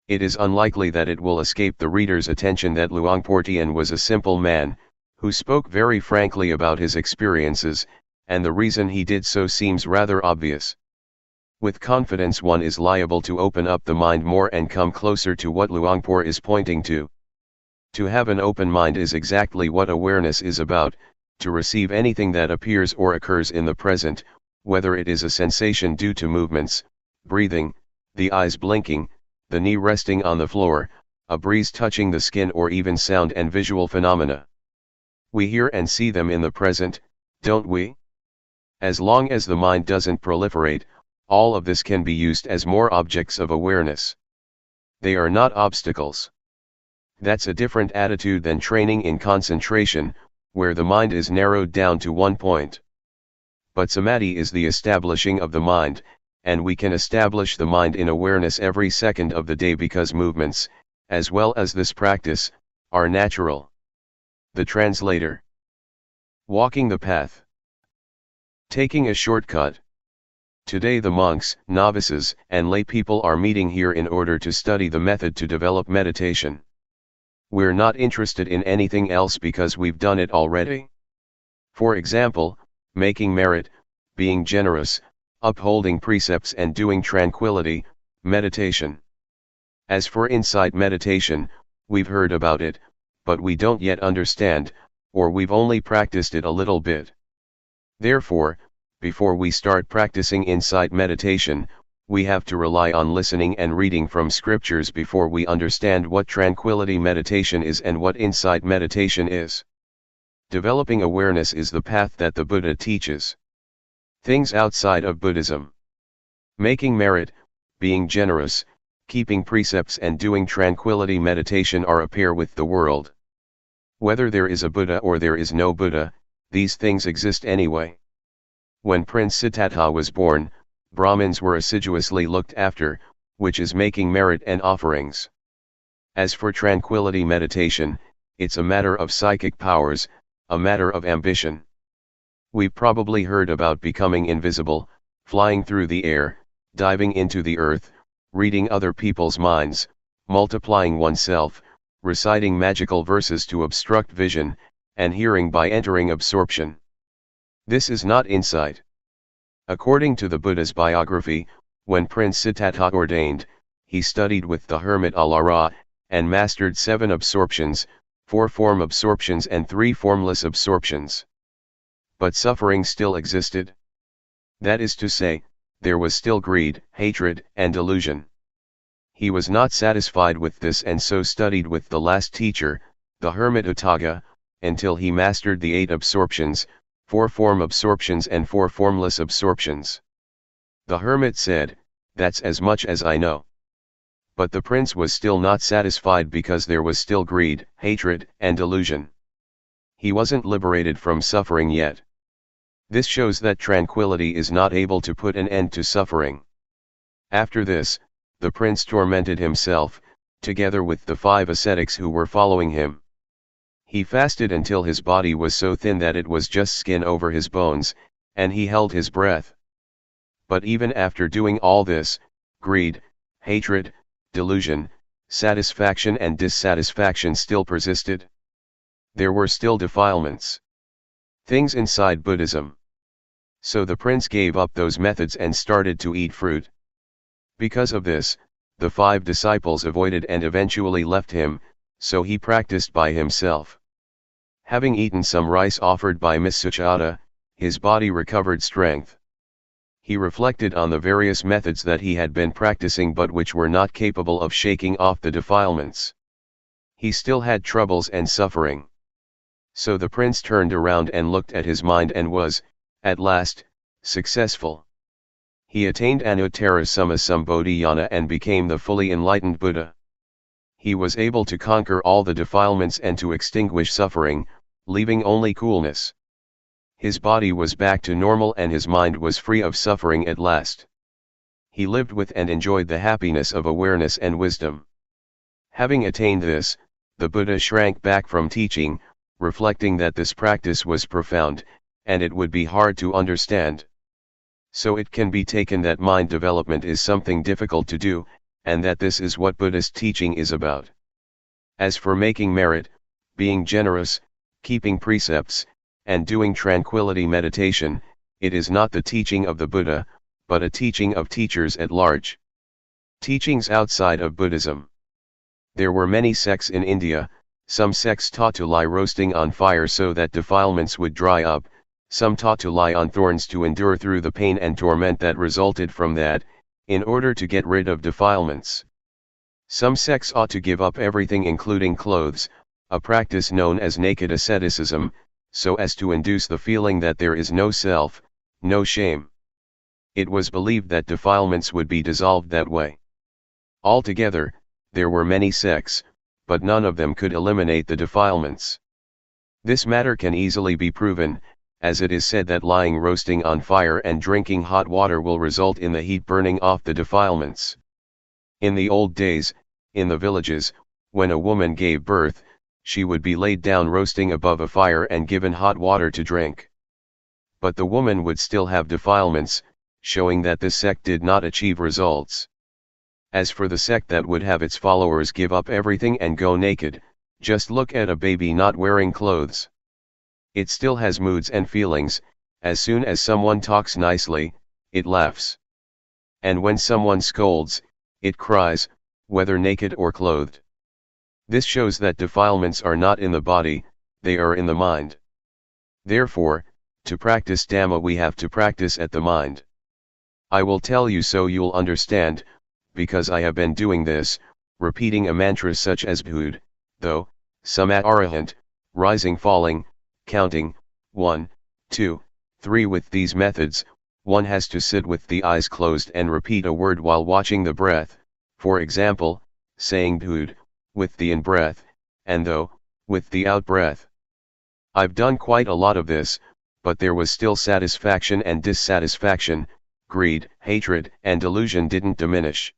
It is unlikely that it will escape the reader's attention that Luangpor Teean was a simple man, who spoke very frankly about his experiences, and the reason he did so seems rather obvious. With confidence one is liable to open up the mind more and come closer to what Luangpor is pointing to. To have an open mind is exactly what awareness is about, to receive anything that appears or occurs in the present, whether it is a sensation due to movements, breathing, the eyes blinking, the knee resting on the floor, a breeze touching the skin, or even sound and visual phenomena. We hear and see them in the present, don't we? As long as the mind doesn't proliferate, all of this can be used as more objects of awareness. They are not obstacles. That's a different attitude than training in concentration, where the mind is narrowed down to one point. But samadhi is the establishing of the mind, and we can establish the mind in awareness every second of the day because movements, as well as this practice, are natural. The translator. Walking the path. Taking a shortcut. Today the monks, novices, and lay people are meeting here in order to study the method to develop meditation. We're not interested in anything else because we've done it already. For example, making merit, being generous, upholding precepts and doing tranquility, meditation. As for insight meditation, we've heard about it, but we don't yet understand, or we've only practiced it a little bit. Therefore, before we start practicing insight meditation, we have to rely on listening and reading from scriptures before we understand what tranquility meditation is and what insight meditation is. Developing awareness is the path that the Buddha teaches. Things outside of Buddhism. Making merit, being generous, keeping precepts and doing tranquility meditation are a pair with the world. Whether there is a Buddha or there is no Buddha, these things exist anyway. When Prince Siddhartha was born, Brahmins were assiduously looked after, which is making merit and offerings. As for tranquility meditation, it's a matter of psychic powers, a matter of ambition. We've probably heard about becoming invisible, flying through the air, diving into the earth, reading other people's minds, multiplying oneself, reciting magical verses to obstruct vision, and hearing by entering absorption. This is not insight. According to the Buddha's biography, when Prince Siddhartha ordained, he studied with the hermit Alara, and mastered 7 absorptions, 4 form absorptions and 3 formless absorptions. But suffering still existed. That is to say, there was still greed, hatred, and delusion. He was not satisfied with this and so studied with the last teacher, the hermit Utthaga, until he mastered the 8 absorptions, 4 form absorptions and 4 formless absorptions. The hermit said, "That's as much as I know." But the prince was still not satisfied because there was still greed, hatred, and delusion. He wasn't liberated from suffering yet. This shows that tranquility is not able to put an end to suffering. After this, the prince tormented himself, together with the 5 ascetics who were following him. He fasted until his body was so thin that it was just skin over his bones, and he held his breath. But even after doing all this, greed, hatred, delusion, satisfaction and dissatisfaction still persisted. There were still defilements. Things inside Buddhism. So the prince gave up those methods and started to eat fruit. Because of this, the 5 disciples avoided and eventually left him, so he practiced by himself. Having eaten some rice offered by Miss Suchata, his body recovered strength. He reflected on the various methods that he had been practicing but which were not capable of shaking off the defilements. He still had troubles and suffering. So the prince turned around and looked at his mind and was, at last, successful. He attained Anuttara Sammasambodhiyana and became the fully enlightened Buddha. He was able to conquer all the defilements and to extinguish suffering, leaving only coolness. His body was back to normal and his mind was free of suffering at last. He lived with and enjoyed the happiness of awareness and wisdom. Having attained this, the Buddha shrank back from teaching, reflecting that this practice was profound, and it would be hard to understand. So it can be taken that mind development is something difficult to do, and that this is what Buddhist teaching is about. As for making merit, being generous, keeping precepts, and doing tranquility meditation, it is not the teaching of the Buddha, but a teaching of teachers at large. Teachings outside of Buddhism. There were many sects in India. Some sects taught to lie roasting on fire so that defilements would dry up, some taught to lie on thorns to endure through the pain and torment that resulted from that, in order to get rid of defilements. Some sects ought to give up everything including clothes, a practice known as naked asceticism, so as to induce the feeling that there is no self, no shame. It was believed that defilements would be dissolved that way. Altogether, there were many sects, but none of them could eliminate the defilements. This matter can easily be proven, as it is said that lying roasting on fire and drinking hot water will result in the heat burning off the defilements. In the old days, in the villages, when a woman gave birth, she would be laid down roasting above a fire and given hot water to drink. But the woman would still have defilements, showing that this sect did not achieve results. As for the sect that would have its followers give up everything and go naked, just look at a baby not wearing clothes. It still has moods and feelings. As soon as someone talks nicely, it laughs. And when someone scolds, it cries, whether naked or clothed. This shows that defilements are not in the body, they are in the mind. Therefore, to practice Dhamma we have to practice at the mind. I will tell you so you'll understand, because I have been doing this, repeating a mantra such as Bhud, though, Samat Arahant, rising falling, counting, 1, 2, 3 with these methods, one has to sit with the eyes closed and repeat a word while watching the breath, for example, saying Bhud, with the in-breath, and though, with the out-breath. I've done quite a lot of this, but there was still satisfaction and dissatisfaction, greed, hatred, and delusion didn't diminish.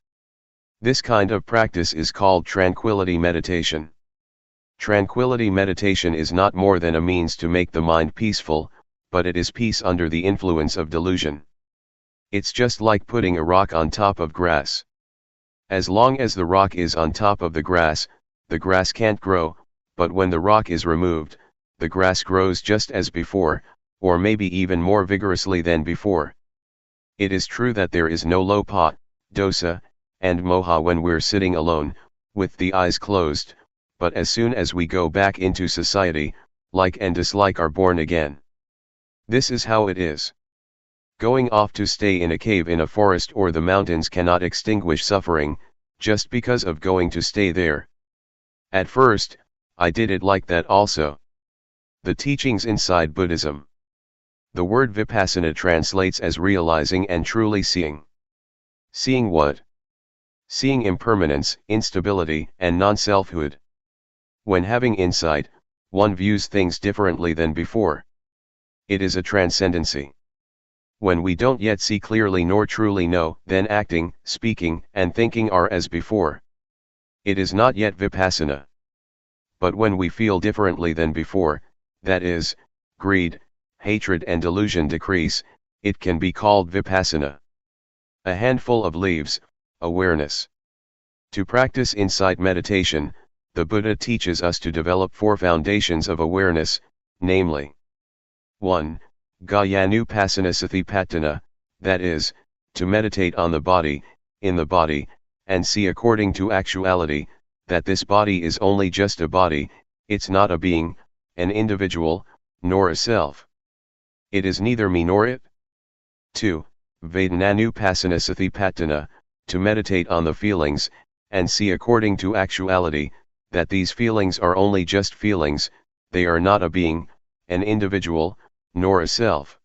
This kind of practice is called tranquility meditation. Tranquility meditation is not more than a means to make the mind peaceful, but it is peace under the influence of delusion. It's just like putting a rock on top of grass. As long as the rock is on top of the grass can't grow, but when the rock is removed, the grass grows just as before, or maybe even more vigorously than before. It is true that there is no lopa, dosa, and moha when we're sitting alone, with the eyes closed, but as soon as we go back into society, like and dislike are born again. This is how it is. Going off to stay in a cave in a forest or the mountains cannot extinguish suffering, just because of going to stay there. At first, I did it like that also. The teachings inside Buddhism. The word Vipassana translates as realizing and truly seeing. Seeing what? Seeing impermanence, instability, and non-selfhood. When having insight, one views things differently than before. It is a transcendency. When we don't yet see clearly nor truly know, then acting, speaking, and thinking are as before. It is not yet Vipassana. But when we feel differently than before, that is, greed, hatred and delusion decrease, it can be called Vipassana. A handful of leaves, awareness. To practice insight meditation, the Buddha teaches us to develop 4 foundations of awareness, namely 1. Gayanupassana Satipatthana, that is, to meditate on the body, in the body, and see according to actuality, that this body is only just a body, it's not a being, an individual, nor a self. It is neither me nor it. 2. Vedananupassana Satipatthana, to meditate on the feelings, and see according to actuality, that these feelings are only just feelings, they are not a being, an individual, nor a self.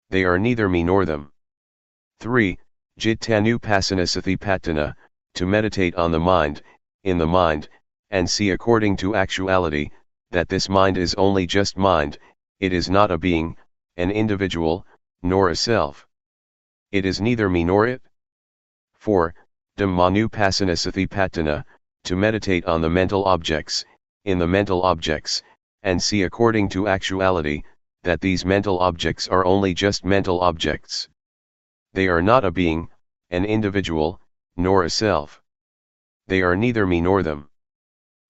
They are neither me nor them. 3. Jittanupassana Satipatthana, to meditate on the mind, in the mind, and see according to actuality, that this mind is only just mind, it is not a being, an individual, nor a self. It is neither me nor it. 4. Dhammanupassana Satipatthana, to meditate on the mental objects, in the mental objects, and see according to actuality, that these mental objects are only just mental objects. They are not a being, an individual, nor a self. They are neither me nor them.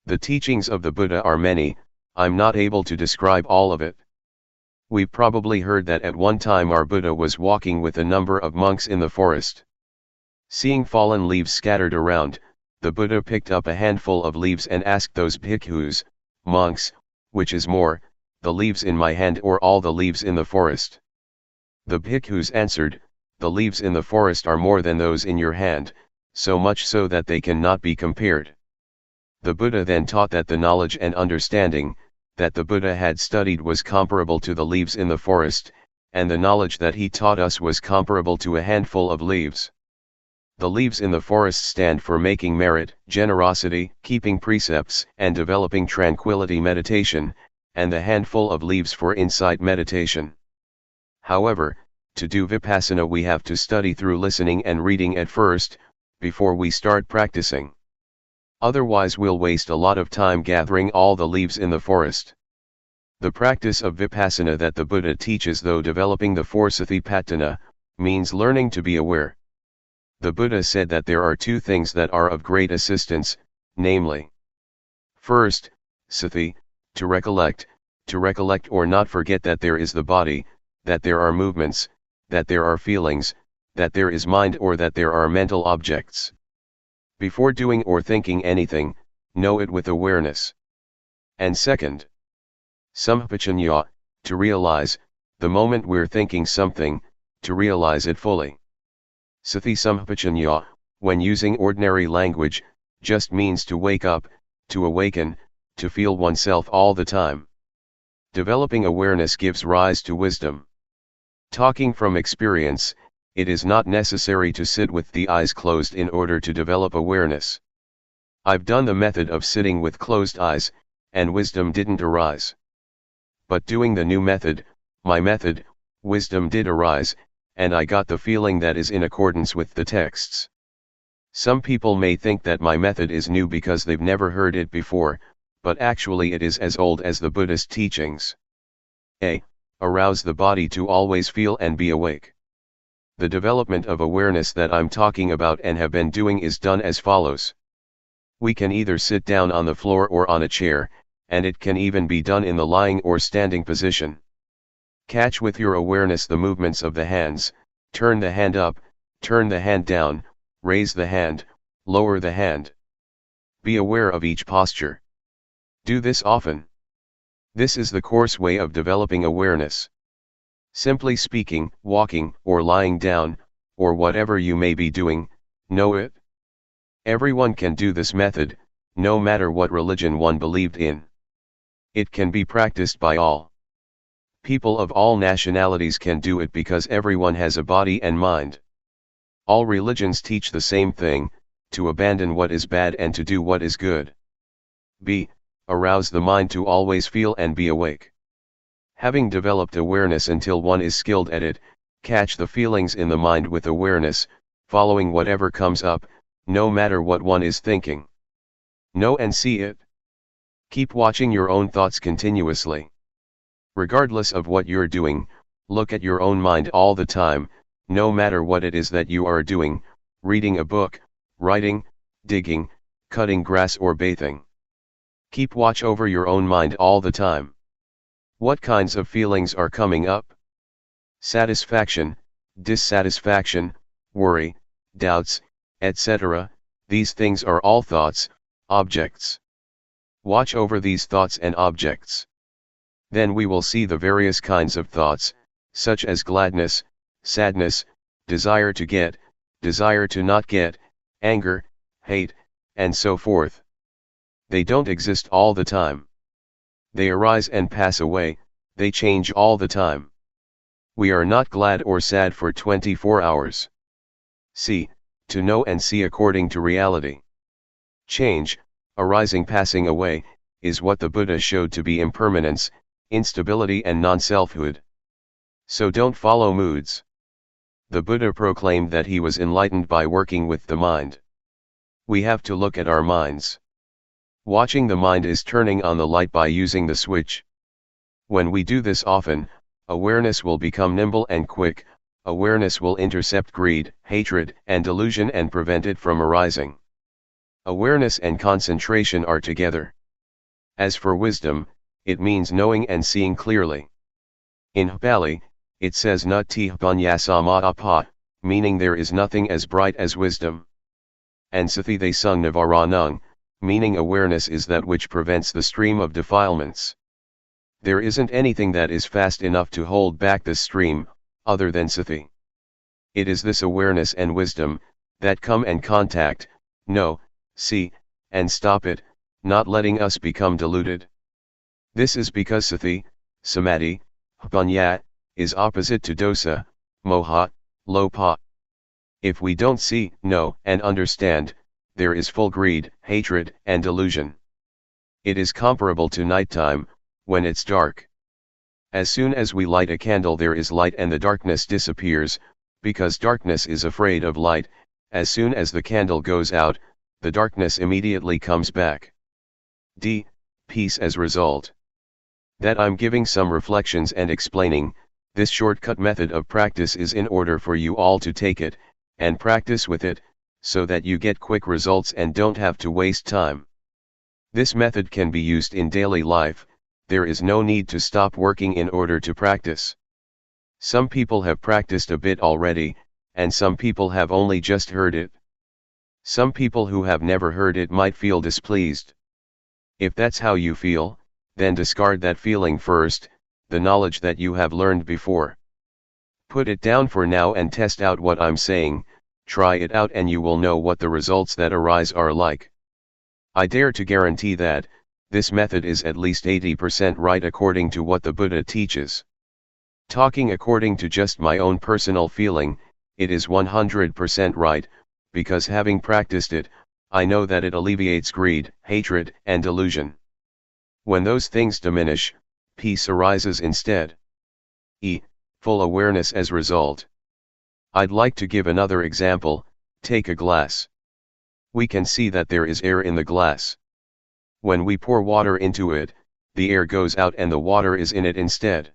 The teachings of the Buddha are many, I'm not able to describe all of it. We've probably heard that at one time our Buddha was walking with a number of monks in the forest. Seeing fallen leaves scattered around, the Buddha picked up a handful of leaves and asked those bhikkhus, monks, which is more, the leaves in my hand or all the leaves in the forest? The bhikkhus answered, the leaves in the forest are more than those in your hand, so much so that they cannot be compared. The Buddha then taught that the knowledge and understanding that the Buddha had studied was comparable to the leaves in the forest, and the knowledge that he taught us was comparable to a handful of leaves. The leaves in the forest stand for making merit, generosity, keeping precepts, and developing tranquility meditation, and the handful of leaves for insight meditation. However, to do Vipassana we have to study through listening and reading at first, before we start practicing. Otherwise we'll waste a lot of time gathering all the leaves in the forest. The practice of Vipassana that the Buddha teaches, though developing the 4 Satipatthana, means learning to be aware. The Buddha said that there are 2 things that are of great assistance, namely, first, sati, to recollect or not forget that there is the body, that there are movements, that there are feelings, that there is mind or that there are mental objects. Before doing or thinking anything, know it with awareness. And second, sampajanya, to realize, the moment we're thinking something, to realize it fully. Sati sampajanya, when using ordinary language, just means to wake up, to awaken, to feel oneself all the time. Developing awareness gives rise to wisdom. Talking from experience, it is not necessary to sit with the eyes closed in order to develop awareness. I've done the method of sitting with closed eyes, and wisdom didn't arise. But doing the new method, my method, wisdom did arise, and I got the feeling that is in accordance with the texts. Some people may think that my method is new because they've never heard it before, but actually it is as old as the Buddhist teachings. A. Arouse the body to always feel and be awake. The development of awareness that I'm talking about and have been doing is done as follows. We can either sit down on the floor or on a chair, and it can even be done in the lying or standing position. Catch with your awareness the movements of the hands, turn the hand up, turn the hand down, raise the hand, lower the hand. Be aware of each posture. Do this often. This is the coarse way of developing awareness. Simply speaking, walking, or lying down, or whatever you may be doing, know it. Everyone can do this method, no matter what religion one believed in. It can be practiced by all. People of all nationalities can do it because everyone has a body and mind. All religions teach the same thing, to abandon what is bad and to do what is good. B. Arouse the mind to always feel and be awake. Having developed awareness until one is skilled at it, catch the feelings in the mind with awareness, following whatever comes up, no matter what one is thinking. Know and see it. Keep watching your own thoughts continuously. Regardless of what you're doing, look at your own mind all the time, no matter what it is that you are doing, reading a book, writing, digging, cutting grass or bathing. Keep watch over your own mind all the time. What kinds of feelings are coming up? Satisfaction, dissatisfaction, worry, doubts, etc. These things are all thoughts, objects. Watch over these thoughts and objects. Then we will see the various kinds of thoughts, such as gladness, sadness, desire to get, desire to not get, anger, hate, and so forth. They don't exist all the time. They arise and pass away, they change all the time. We are not glad or sad for 24 hours. See, to know and see according to reality. Change, arising passing away, is what the Buddha showed to be impermanence, instability and non-selfhood. So don't follow moods. The Buddha proclaimed that he was enlightened by working with the mind. We have to look at our minds. Watching the mind is turning on the light by using the switch. When we do this often, awareness will become nimble and quick. Awareness will intercept greed, hatred, and delusion and prevent it from arising. Awareness and concentration are together. As for wisdom, it means knowing and seeing clearly. In Pali, it says Nati Panyasama, meaning there is nothing as bright as wisdom. And Sathi they sung Navaranung, meaning awareness is that which prevents the stream of defilements. There isn't anything that is fast enough to hold back the stream, other than Sathi. It is this awareness and wisdom, that come and contact, know, see, and stop it, not letting us become deluded. This is because Sathi, Samadhi, Panya, is opposite to dosa, moha, lopa. If we don't see, know, and understand, there is full greed, hatred, and delusion. It is comparable to nighttime, when it's dark. As soon as we light a candle there is light and the darkness disappears, because darkness is afraid of light. As soon as the candle goes out, the darkness immediately comes back. D. Peace as result. That I'm giving some reflections and explaining, this shortcut method of practice is in order for you all to take it, and practice with it, so that you get quick results and don't have to waste time. This method can be used in daily life. There is no need to stop working in order to practice. Some people have practiced a bit already, and some people have only just heard it. Some people who have never heard it might feel displeased. If that's how you feel, then discard that feeling first, the knowledge that you have learned before. Put it down for now and test out what I'm saying. Try it out and you will know what the results that arise are like. I dare to guarantee that, this method is at least 80% right according to what the Buddha teaches. Talking according to just my own personal feeling, it is 100% right, because having practiced it, I know that it alleviates greed, hatred, and delusion. When those things diminish, peace arises instead. Full awareness as result. I'd like to give another example. Take a glass. We can see that there is air in the glass. When we pour water into it, the air goes out and the water is in it instead.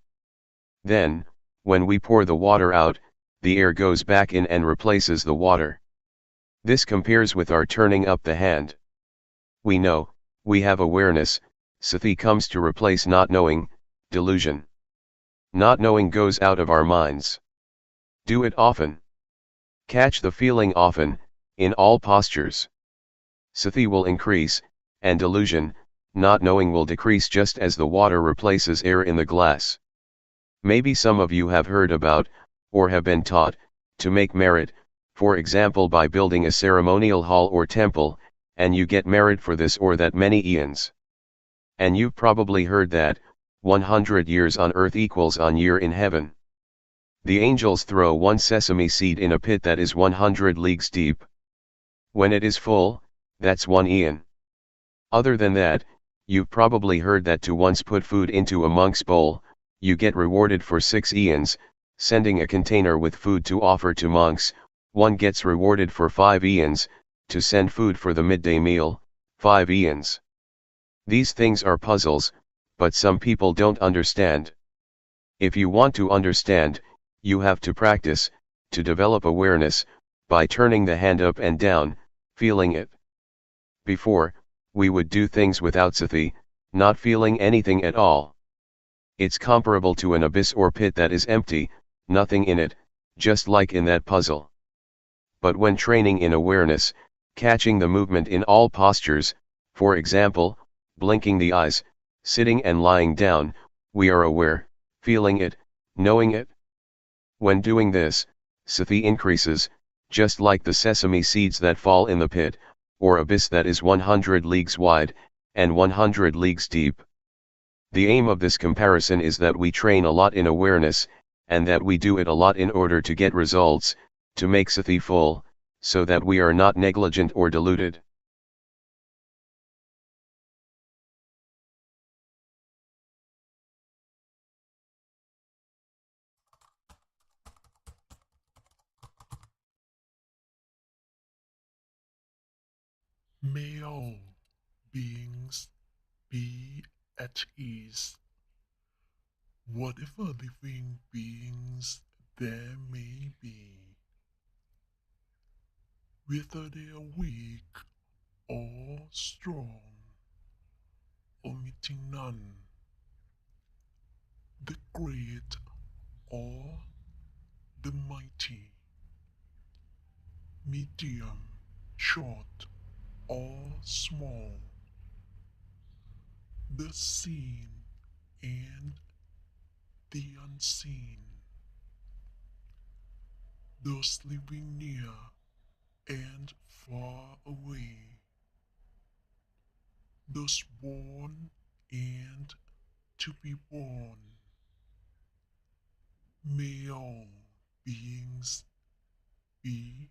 Then, when we pour the water out, the air goes back in and replaces the water. This compares with our turning up the hand. We know, we have awareness, sati comes to replace not knowing, delusion. Not knowing goes out of our minds. Do it often. Catch the feeling often, in all postures. Sati will increase, and delusion, not knowing will decrease just as the water replaces air in the glass. Maybe some of you have heard about, or have been taught, to make merit, for example by building a ceremonial hall or temple, and you get merit for this or that many eons. And you've probably heard that, 100 years on earth equals one year in heaven. The angels throw one sesame seed in a pit that is 100 leagues deep. When it is full, that's 1 eon. Other than that, you've probably heard that to once put food into a monk's bowl, you get rewarded for 6 eons, sending a container with food to offer to monks, one gets rewarded for 5 eons, to send food for the midday meal, 5 eons. These things are puzzles, but some people don't understand. If you want to understand, you have to practice, to develop awareness, by turning the hand up and down, feeling it. Before, we would do things without sati, not feeling anything at all. It's comparable to an abyss or pit that is empty, nothing in it, just like in that puzzle. But when training in awareness, catching the movement in all postures, for example, blinking the eyes, sitting and lying down, we are aware, feeling it, knowing it. When doing this, sati increases, just like the sesame seeds that fall in the pit, or abyss that is 100 leagues wide, and 100 leagues deep. The aim of this comparison is that we train a lot in awareness, and that we do it a lot in order to get results, to make sati full, so that we are not negligent or deluded. May all beings be at ease, whatever living beings there may be, whether they are weak or strong, omitting none, the great or the mighty, medium, short or small, the seen and the unseen, those living near and far away, those born and to be born. May all beings be